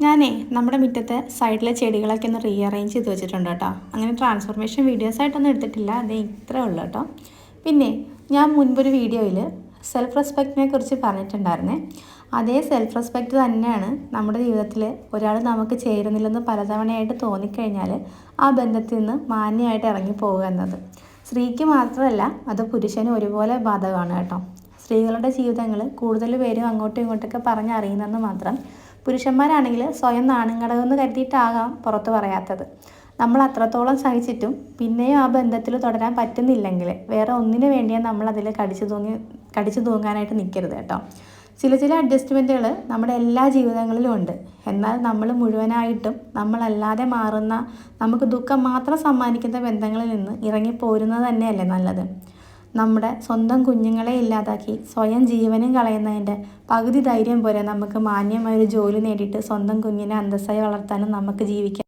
ഞാനേ നമ്മുടെ മുറ്റത്തെ സൈഡിലെ ചെടികളൊക്കെ ഒന്ന് റീഅറേഞ്ച് ചെയ്ത് വെച്ചിട്ടുണ്ട് കേട്ടോ. അങ്ങനെ ട്രാൻസ്ഫോർമേഷൻ വീഡിയോസായിട്ടൊന്നും എടുത്തിട്ടില്ല, അതേ ഇത്രേ ഉള്ളൂ കേട്ടോ. പിന്നെ ഞാൻ മുൻപൊരു വീഡിയോയിൽ സെൽഫ് റെസ്പെക്റ്റിനെ കുറിച്ച് പറഞ്ഞിട്ടുണ്ടായിരുന്നേ. അതേ സെൽഫ് റെസ്പെക്റ്റ് തന്നെയാണ് നമ്മുടെ ജീവിതത്തിൽ ഒരാൾ നമുക്ക് ചേരുന്നില്ലെന്ന് പലതവണയായിട്ട് തോന്നിക്കഴിഞ്ഞാൽ ആ ബന്ധത്തിൽ നിന്ന് മാന്യമായിട്ട് ഇറങ്ങിപ്പോവുക എന്നത്. സ്ത്രീക്ക് മാത്രമല്ല, അത് പുരുഷനും ഒരുപോലെ ബാധകമാണ് കേട്ടോ. സ്ത്രീകളുടെ ജീവിതങ്ങൾ കൂടുതൽ പേരും അങ്ങോട്ടും ഇങ്ങോട്ടൊക്കെ പറഞ്ഞറിയുന്നെന്ന് മാത്രം. പുരുഷന്മാരാണെങ്കിൽ സ്വയം നാണുങ്ങടകമെന്ന് കരുതിയിട്ടാകാം പുറത്ത് പറയാത്തത്. നമ്മൾ അത്രത്തോളം സഹിച്ചിട്ടും പിന്നെയും ആ ബന്ധത്തിൽ തുടരാൻ പറ്റുന്നില്ലെങ്കിൽ വേറെ ഒന്നിനു വേണ്ടിയാണ് നമ്മളതിൽ കടിച്ചു തൂങ്ങാനായിട്ട് നിൽക്കരുത് കേട്ടോ. ചില അഡ്ജസ്റ്റ്മെൻറ്റുകൾ നമ്മുടെ എല്ലാ ജീവിതങ്ങളിലും ഉണ്ട്. എന്നാൽ നമ്മൾ മുഴുവനായിട്ടും നമ്മളല്ലാതെ മാറുന്ന, നമുക്ക് ദുഃഖം മാത്രം സമ്മാനിക്കുന്ന ബന്ധങ്ങളിൽ നിന്ന് ഇറങ്ങിപ്പോരുന്നത് തന്നെയല്ലേ നല്ലത്. നമ്മുടെ സ്വന്തം കുഞ്ഞുങ്ങളെ ഇല്ലാതാക്കി സ്വയം ജീവനും കളയുന്നതിൻ്റെ പകുതി ധൈര്യം പോരെ നമുക്ക് മാന്യമായൊരു ജോലി നേടിയിട്ട് സ്വന്തം കുഞ്ഞിനെ അന്തസ്സായി വളർത്താനും നമുക്ക് ജീവിക്കാം.